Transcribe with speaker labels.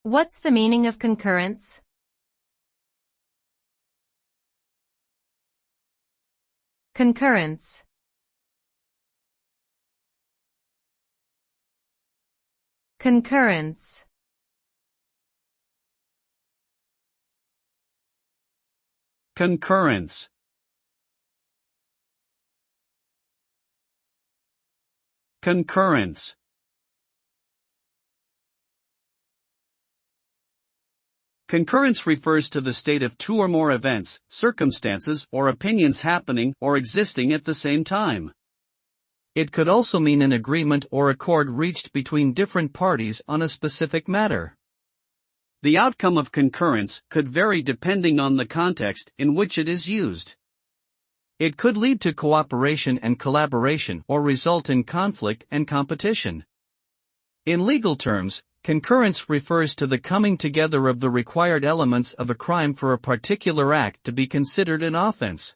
Speaker 1: What's the meaning of concurrence? Concurrence. Concurrence.
Speaker 2: Concurrence. Concurrence. Concurrence refers to the state of two or more events, circumstances, or opinions happening or existing at the same time. It could also mean an agreement or accord reached between different parties on a specific matter. The outcome of concurrence could vary depending on the context in which it is used. It could lead to cooperation and collaboration or result in conflict and competition. In legal terms, concurrence refers to the coming together of the required elements of a crime for a particular act to be considered an offense.